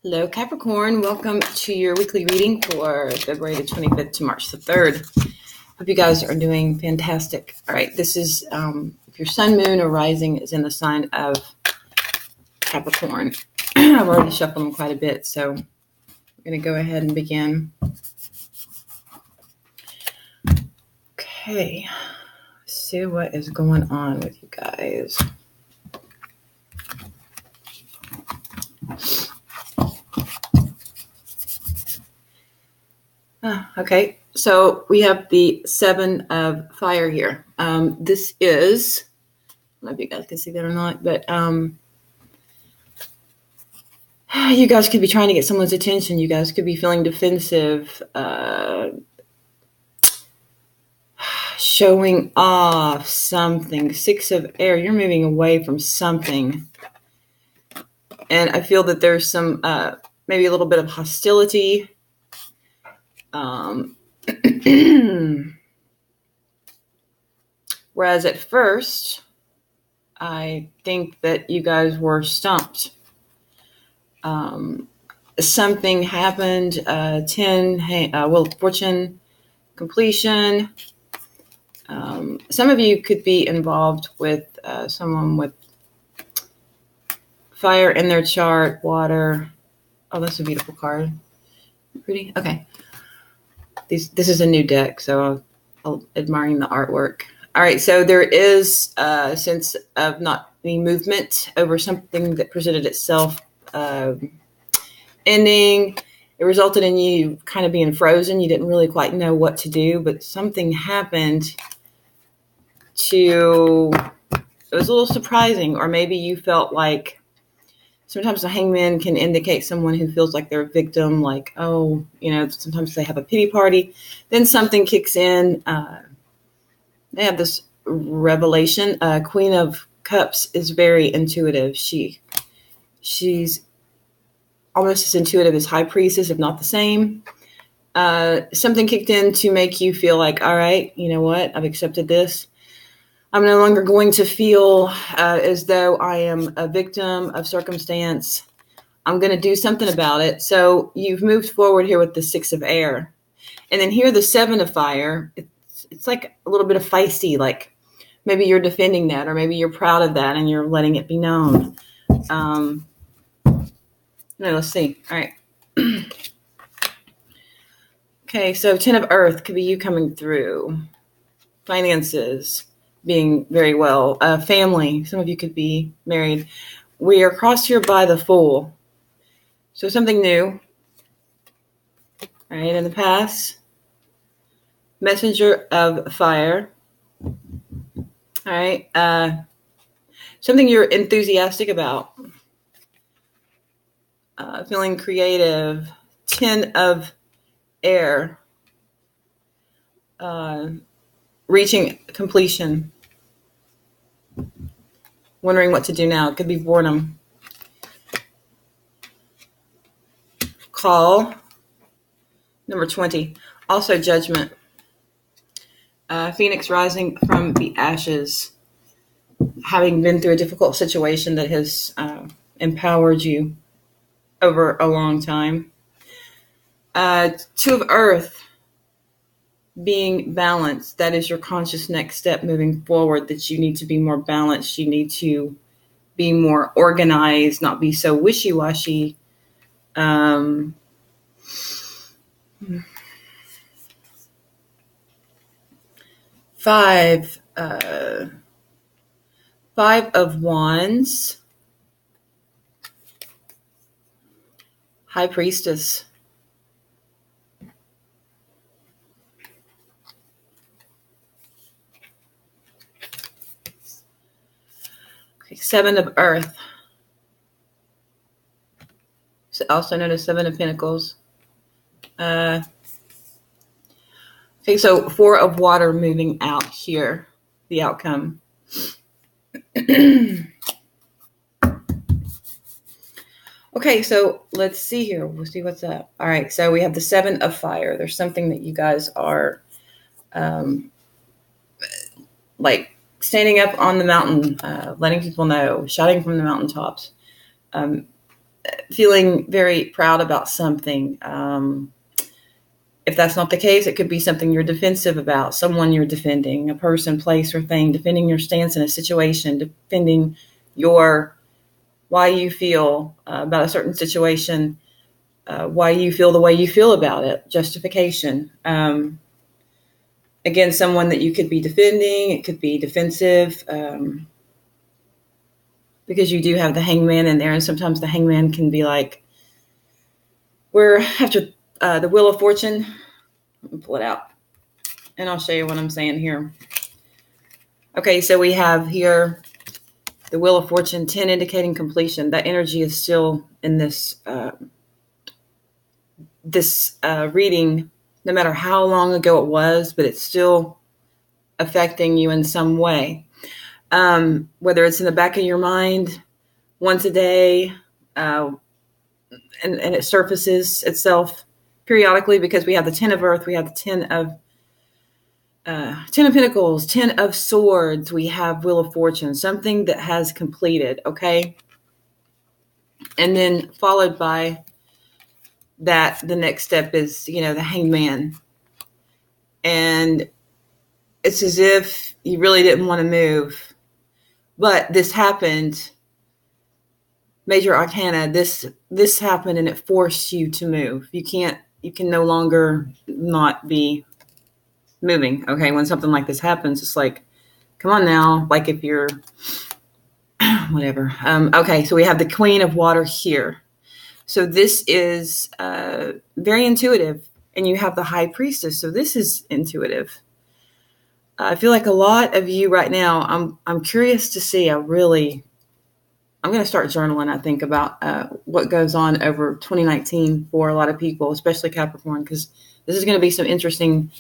Hello, Capricorn. Welcome to your weekly reading for February the 25th to March the 3rd. Hope you guys are doing fantastic. All right, this is if your sun, moon, or rising is in the sign of Capricorn. I've already shuffled them quite a bit, so I'm going to go ahead and begin. Okay, let's see what is going on with you guys. Okay, so we have the Seven of Fire here. This is, I don't know if you guys can see that or not, but you guys could be trying to get someone's attention. You guys could be feeling defensive, showing off something. Six of Air, you're moving away from something. And I feel that there's some, maybe a little bit of hostility. Whereas at first, I think that you guys were stumped. Something happened, fortune, completion. Some of you could be involved with someone with fire in their chart, water. Oh, that's a beautiful card. Pretty? Okay. This is a new deck, so I'm admiring the artwork. All right, so there is a sense of not any movement over something that presented itself ending. It resulted in you kind of being frozen. You didn't really quite know what to do, but something happened it was a little surprising, or maybe you felt like sometimes the hangman can indicate someone who feels like they're a victim, like, oh, sometimes they have a pity party. Then something kicks in. They have this revelation. Queen of Cups is very intuitive. She's almost as intuitive as High Priestess, if not the same. Something kicked in to make you feel like, all right, you know what? I've accepted this. I'm no longer going to feel as though I am a victim of circumstance. I'm going to do something about it. So you've moved forward here with the Six of Air. And then here, the Seven of Fire. It's like a little bit of feisty, like maybe you're defending that, or maybe you're proud of that and you're letting it be known. No, let's see. All right. Okay, so Ten of Earth could be you coming through. Finances being very well. Family, some of you could be married. We are crossed here by the Fool. So something new. All right, in the past. Messenger of Fire. All right. Something you're enthusiastic about. Feeling creative. Ten of Air. Reaching completion. Wondering what to do now. It could be boredom. Call. Number 20. Also Judgment. Phoenix rising from the ashes. Having been through a difficult situation that has empowered you over a long time. Two of Earth. Being balanced. That is your conscious next step moving forward, that you need to be more balanced. You need to be more organized, not be so wishy-washy. Five of Wands. High Priestess. Seven of Earth, also known as Seven of Pentacles. Okay, so Four of Water moving out here, the outcome. Okay, so let's see here. We'll see what's up. All right, so we have the Seven of Fire. There's something that you guys are like standing up on the mountain, letting people know, shouting from the mountaintops. feeling very proud about something. If that's not the case, it could be something you're defensive about, someone you're defending, a person, place, or thing, defending your stance in a situation, defending your why you feel about a certain situation, why you feel the way you feel about it, justification. Again, someone that you could be defending, it could be defensive, because you do have the hangman in there, and sometimes the hangman can be like, we're after the Wheel of Fortune. Let me pull it out, and I'll show you what I'm saying here. Okay, so we have here the Wheel of Fortune, 10 indicating completion. That energy is still in this reading, no matter how long ago it was, but it's still affecting you in some way. Whether it's in the back of your mind once a day, and it surfaces itself periodically, because we have the 10 of Earth, we have the 10 of Pentacles, 10 of Swords, we have Wheel of Fortune, something that has completed, okay? And then followed by that, the next step is, the Hangman. And it's as if you really didn't want to move, but this happened. Major Arcana, this happened and it forced you to move. You can no longer not be moving. Okay, when something like this happens, it's like, come on now. Like if you're whatever. Okay, so we have the Queen of Water here. So this is very intuitive, and you have the High Priestess. So this is intuitive. I feel like a lot of you right now. I'm curious to see. I'm going to start journaling, I think, about what goes on over 2019 for a lot of people, especially Capricorn, because this is going to be some interesting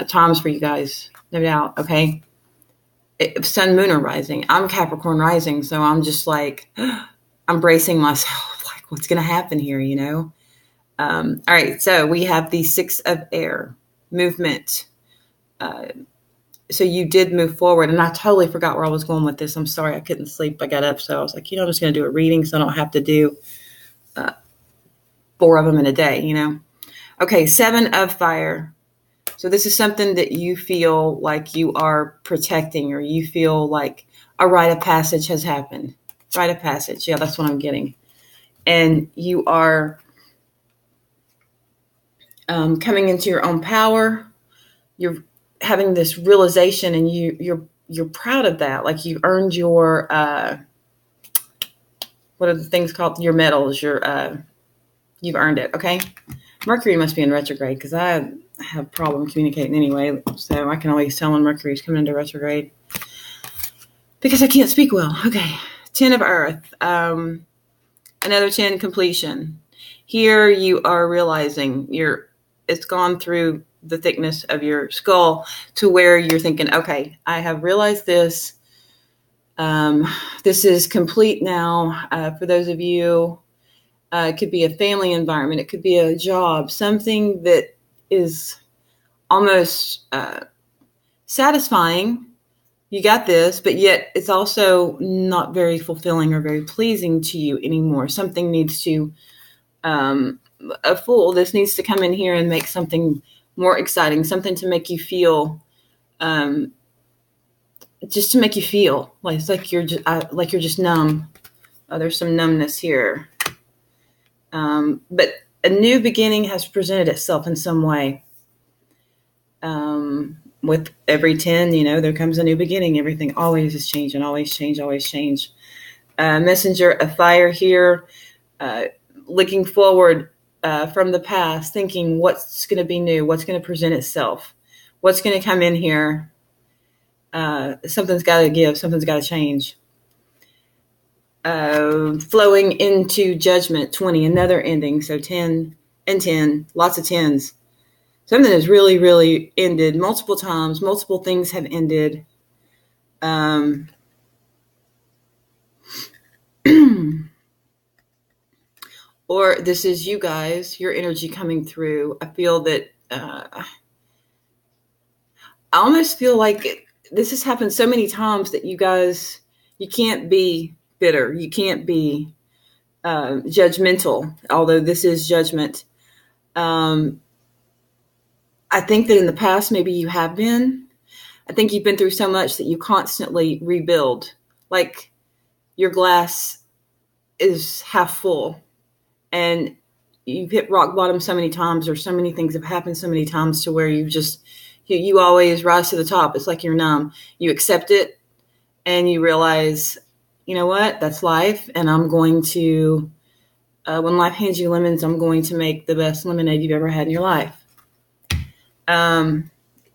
times for you guys, no doubt, okay? Sun, Moon are rising. I'm Capricorn rising, so I'm just like, I'm bracing myself, like, what's going to happen here, All right, so we have the 6 of Air, movement. So you did move forward, and I totally forgot where I was going with this. I'm sorry, I couldn't sleep. I got up, so I was like, I'm just going to do a reading so I don't have to do 4 of them in a day, Okay, 7 of Fire. So this is something that you feel like you are protecting, or you feel like a rite of passage has happened. Rite of passage, yeah, that's what I'm getting. And you are coming into your own power. You're having this realization, and you're proud of that. Like you've earned your what are the things called? Your medals. You've earned it. Okay. Mercury must be in retrograde, because I have a problem communicating anyway. So I can always tell when Mercury's coming into retrograde, because I can't speak well. Okay. 10 of Earth. Another 10, completion. Here you are realizing it's gone through the thickness of your skull to where you're thinking, okay, I have realized this. This is complete now. For those of you, it could be a family environment. It could be a job, something that is almost satisfying. You got this, but yet it's also not very fulfilling or very pleasing to you anymore. Something needs to, this needs to come in here and make something more exciting, something to make you feel, just to make you feel like it's like you're just numb. Oh, there's some numbness here. But a new beginning has presented itself in some way. With every 10, there comes a new beginning. Everything always is changing, always change, always change. Messenger of Fire here, looking forward from the past, thinking what's going to be new, what's going to present itself, what's going to come in here. Something's got to give, something's got to change. Flowing into Judgment, 20, another ending. So 10 and 10, lots of 10s. Something has really, really ended multiple times. Multiple things have ended. Or this is you guys, your energy coming through. I feel that I almost feel like this has happened so many times that you guys, you can't be bitter. You can't be judgmental, although this is judgment. I think that in the past, maybe you have been. I think you've been through so much that you constantly rebuild. Like your glass is half full and you've hit rock bottom so many times, or so many things have happened so many times to where you always rise to the top. It's like you're numb. You accept it and you realize, you know what, that's life. And I'm going to, when life hands you lemons, I'm going to make the best lemonade you've ever had in your life.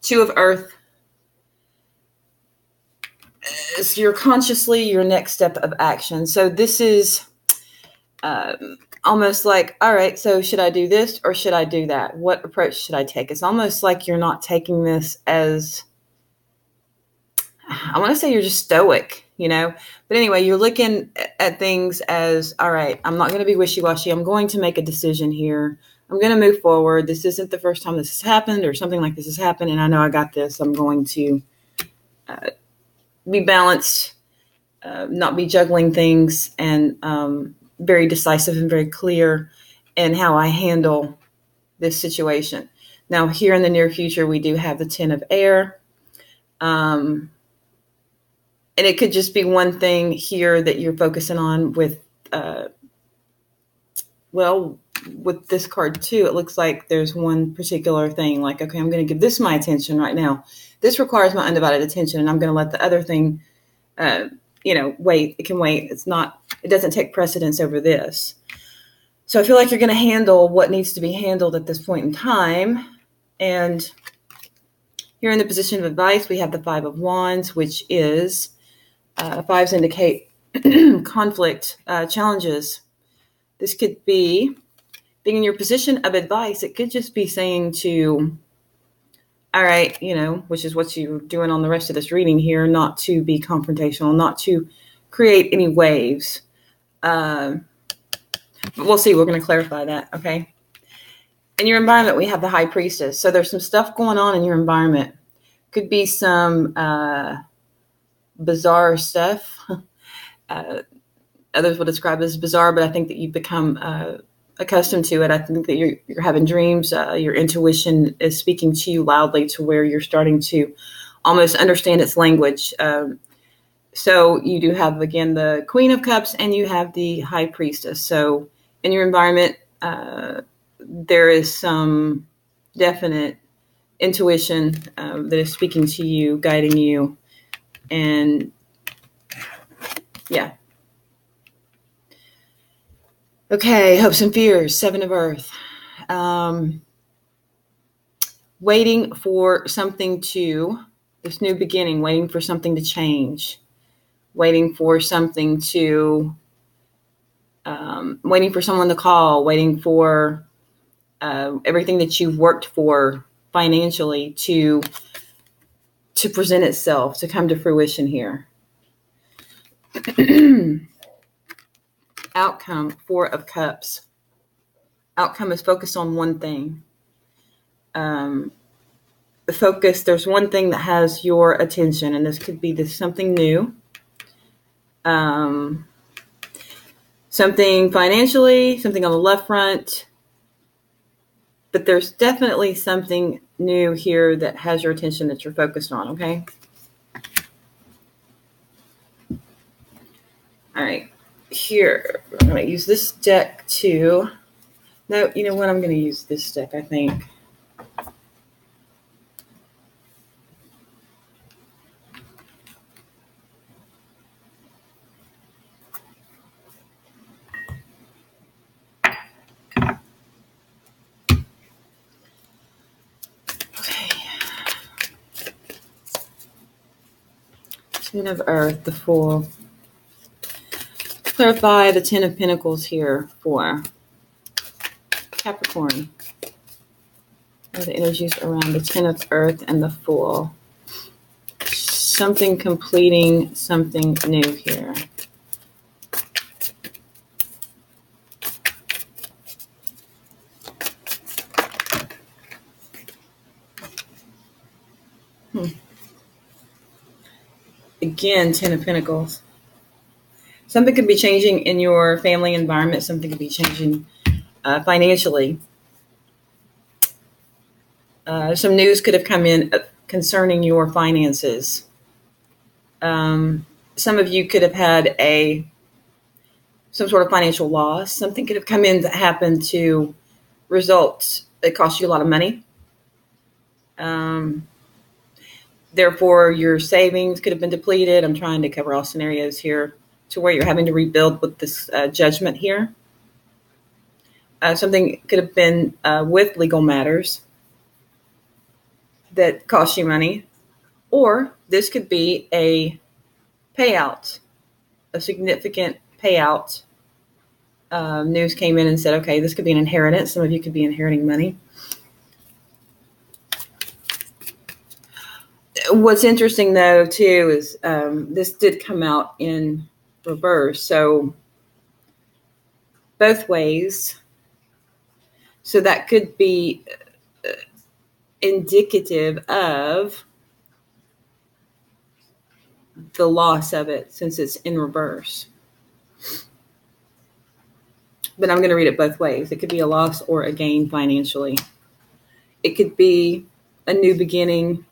Two of Earth is your next step of action. So this is almost like, all right, so should I do this or should I do that? What approach should I take? It's almost like you're not taking this as, I want to say you're just stoic, But anyway, you're looking at things as, all right, I'm not going to be wishy-washy. I'm going to make a decision here. I'm going to move forward. This isn't the first time this has happened or something like this has happened, and I know I got this. I'm going to be balanced, not be juggling things, and very decisive and very clear in how I handle this situation. Now, here in the near future, we do have the 10 of air. And it could just be one thing here that you're focusing on with, with this card too. It looks like there's one particular thing like, okay, I'm going to give this my attention right now. This requires my undivided attention, and I'm going to let the other thing, wait. It can wait. It doesn't take precedence over this. So I feel like you're going to handle what needs to be handled at this point in time. And here in the position of advice, we have the 5 of Wands, which is, fives indicate conflict, challenges. This could be being in your position of advice. It could just be saying to, all right, which is what you're doing on the rest of this reading here, not to be confrontational, not to create any waves. But we'll see. We're going to clarify that, okay? In your environment, we have the High Priestess. So there's some stuff going on in your environment. Could be some bizarre stuff. Others will describe it as bizarre, but I think that you've become accustomed to it. I think that you're having dreams. Your intuition is speaking to you loudly to where you're starting to almost understand its language. So you do have, again, the Queen of Cups and you have the High Priestess. So in your environment, there is some definite intuition that is speaking to you, guiding you. And yeah. Okay, hopes and fears, 7 of Earth. Waiting for something this new beginning, waiting for something to change, waiting for something to, waiting for someone to call, waiting for everything that you've worked for financially to present itself, to come to fruition here. Outcome, 4 of Cups. Outcome is focused on one thing. The focus, there's one thing that has your attention, and this could be something new. Something financially, something on the left front. But there's definitely something new here that has your attention that you're focused on, okay? All right. Here, I'm going to use this deck too. No, you know what? I'm going to use this deck, I think. Okay. 10 of Earth, the Fool. Clarify the 10 of Pentacles here for Capricorn. What are the energies around the 10 of Earth and the Fool? Something completing something new here. Again, 10 of Pentacles. Something could be changing in your family environment. Something could be changing financially. Some news could have come in concerning your finances. Some of you could have had some sort of financial loss. Something could have come in that happened to result that cost you a lot of money. Therefore, your savings could have been depleted. I'm trying to cover all scenarios here to where you're having to rebuild with this judgment here. Something could have been with legal matters that cost you money. Or this could be a payout, a significant payout. News came in and said, okay, this could be an inheritance. Some of you could be inheriting money. What's interesting, though, too, is this did come out in reverse. So both ways. So that could be indicative of the loss of it since it's in reverse. But I'm going to read it both ways. It could be a loss or a gain financially. It could be a new beginning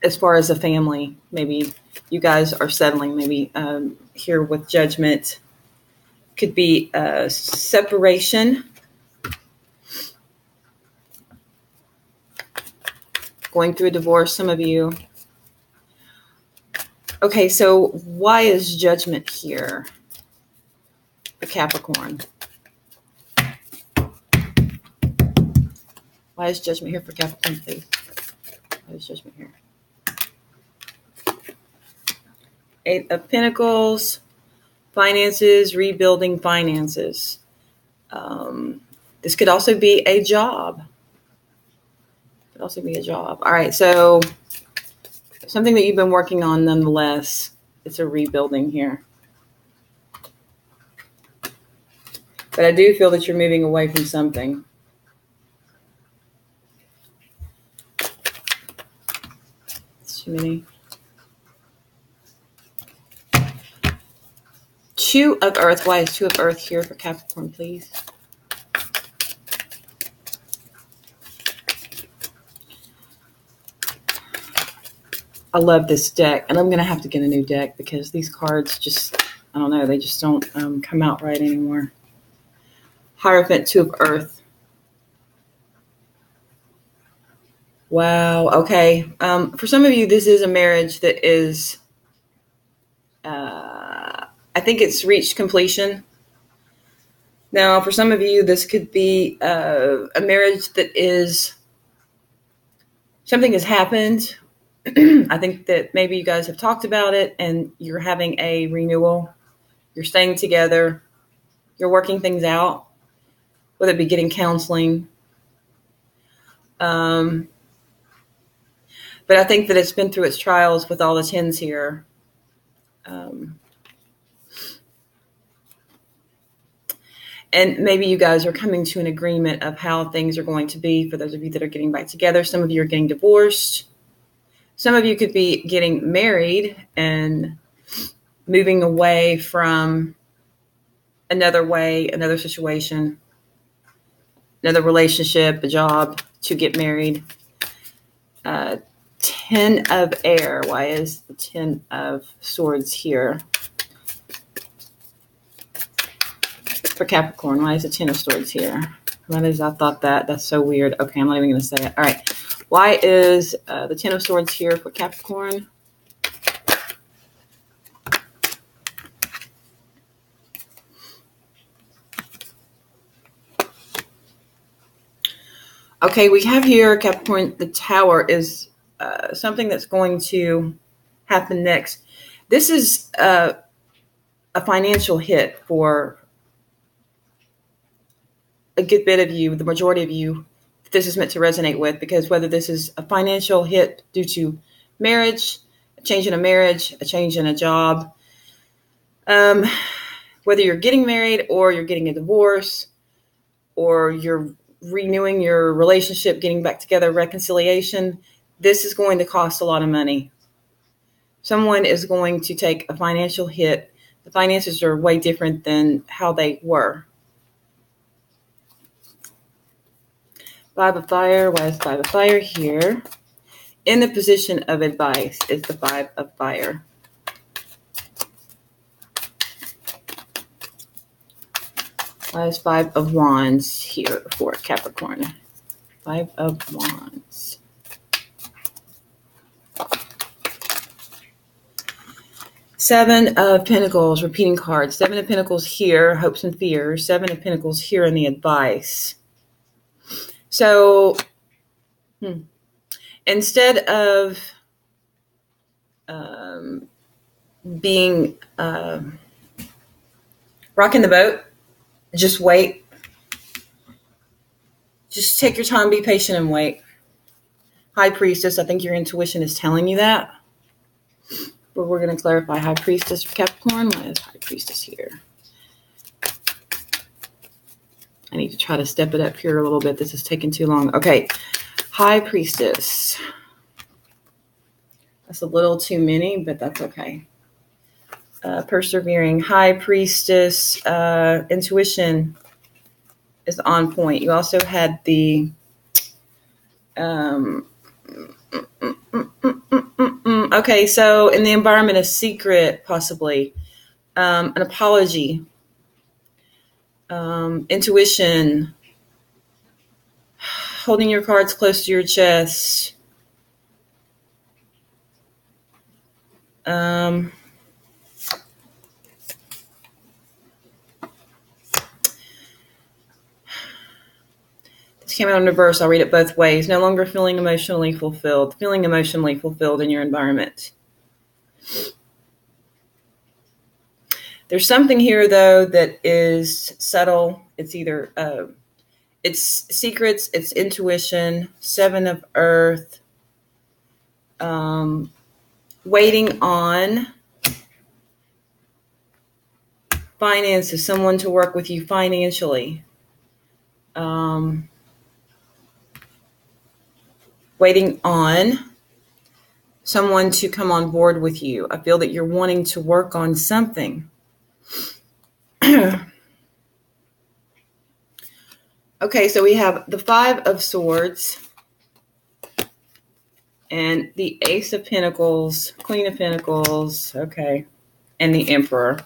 as far as a family. Maybe you guys are settling. Maybe here with judgment. Could be a separation. Going through a divorce, some of you. Okay, so why is judgment here for Capricorn? Why is judgment here for Capricorn, please? Why is judgment here? Eight of Pentacles, finances, rebuilding finances. This could also be a job. Could also be a job. All right, so something that you've been working on nonetheless. It's a rebuilding here. But I do feel that you're moving away from something. It's too many. Two of Earth. Why is Two of Earth here for Capricorn, please? I love this deck, and I'm going to have to get a new deck because these cards just, I don't know, they just don't come out right anymore. Hierophant, Two of Earth. Wow, okay. For some of you, this is a marriage that is, I think it's reached completion. Now, for some of you, this could be a marriage that is, something has happened. I think that maybe you guys have talked about it and you're having a renewal. You're staying together. You're working things out, whether it be getting counseling. But I think that it's been through its trials with all the tens here. And maybe you guys are coming to an agreement of how things are going to be for those of you that are getting back together. Some of you are getting divorced. Some of you could be getting married and moving away from another situation, another relationship, a job to get married. Ten of Air. Why is the Ten of Swords here for Capricorn? Why is the Ten of Swords here? Why is I thought that? That's so weird. Okay, I'm not even going to say it. All right. Why is the Ten of Swords here for Capricorn? Okay, we have here, Capricorn, the Tower is something that's going to happen next. This is a financial hit for a good bit of you, the majority of you, this is meant to resonate with, because whether this is a financial hit due to marriage, a change in a marriage, a change in a job, whether you're getting married or you're getting a divorce or you're renewing your relationship, getting back together, reconciliation, this is going to cost a lot of money. Someone is going to take a financial hit. The finances are way different than how they were. Five of Fire. Why is Five of Fire here? In the position of advice is the Five of Fire. Why is Five of Wands here for Capricorn? Five of Wands. Seven of Pentacles, repeating cards. Seven of Pentacles here, hopes and fears. Seven of Pentacles here in the advice. So, instead of being rocking the boat, just wait. Just take your time, be patient, and wait. High Priestess, I think your intuition is telling you that. But we're going to clarify High Priestess for Capricorn. Why is High Priestess here? I need to try to step it up here a little bit. This is taking too long. Okay. High Priestess. That's a little too many, but that's okay. Persevering. High Priestess. Intuition is on point. You also had the okay, so in the environment of secret, possibly an apology, intuition, holding your cards close to your chest, this came out in reverse. I'll read it both ways. No longer feeling emotionally fulfilled. Feeling emotionally fulfilled in your environment. There's something here, though, that is subtle. It's either it's secrets, it's intuition. Seven of Earth. Waiting on finances, someone to work with you financially. Waiting on someone to come on board with you. I feel that you're wanting to work on something. Okay, so we have the Five of Swords and the Ace of Pentacles, Queen of Pentacles, okay, and the Emperor.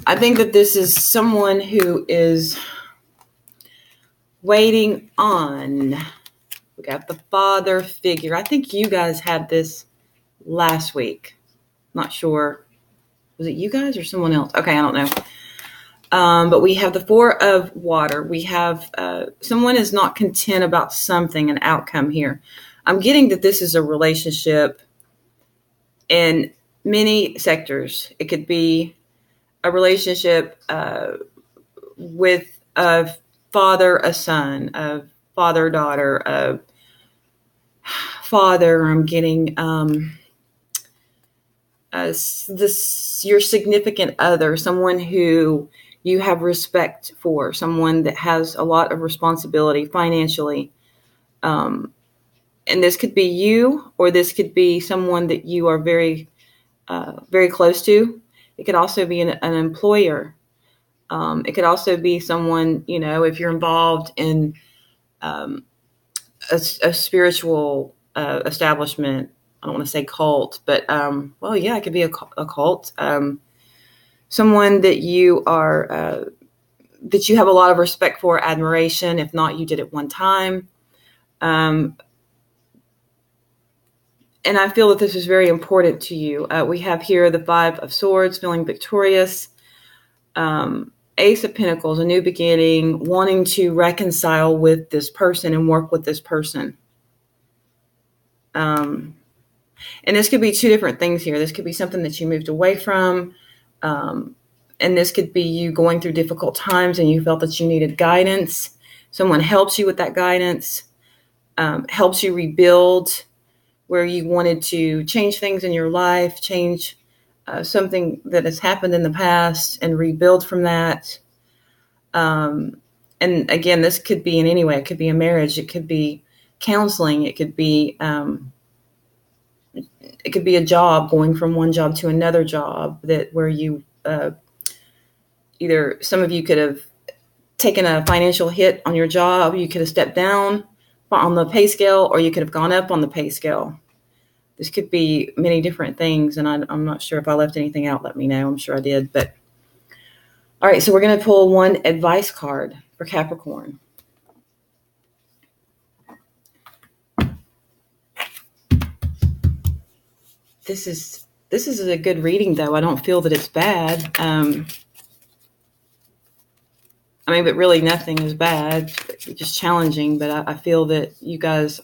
I think that this is someone who is waiting on. We got the father figure. I think you guys had this last week. Not sure. Was it you guys or someone else? Okay, I don't know. But we have the Four of Water. We have someone is not content about something, an outcome here. I'm getting that this is a relationship in many sectors. It could be a relationship with a father, a son, a father, daughter, a father. I'm getting your significant other, someone who you have respect for, someone that has a lot of responsibility financially. And this could be you, or this could be someone that you are very, very close to. It could also be an employer. It could also be someone, if you're involved in a spiritual establishment. I don't want to say cult, but it could be a cult. Someone that you are that you have a lot of respect for, admiration. If not, you did it one time. And I feel that this is very important to you. We have here the Five of Swords, feeling victorious. Ace of Pentacles, a new beginning, wanting to reconcile with this person and work with this person. And this could be two different things here. This could be something that you moved away from. And this could be you going through difficult times and you felt that you needed guidance. Someone helps you with that guidance, helps you rebuild where you wanted to change things in your life, change something that has happened in the past and rebuild from that. And again, this could be in any way. It could be a marriage. It could be counseling. It could be it could be a job, going from one job to another job, that where you either some of you could have taken a financial hit on your job, you could have stepped down on the pay scale, or you could have gone up on the pay scale. This could be many different things, and I'm not sure if I left anything out. Let me know. I'm sure I did. But all right, so we're going to pull one advice card for Capricorn. This is a good reading, though. I don't feel that it's bad. But really nothing is bad. It's just challenging. But I feel that you guys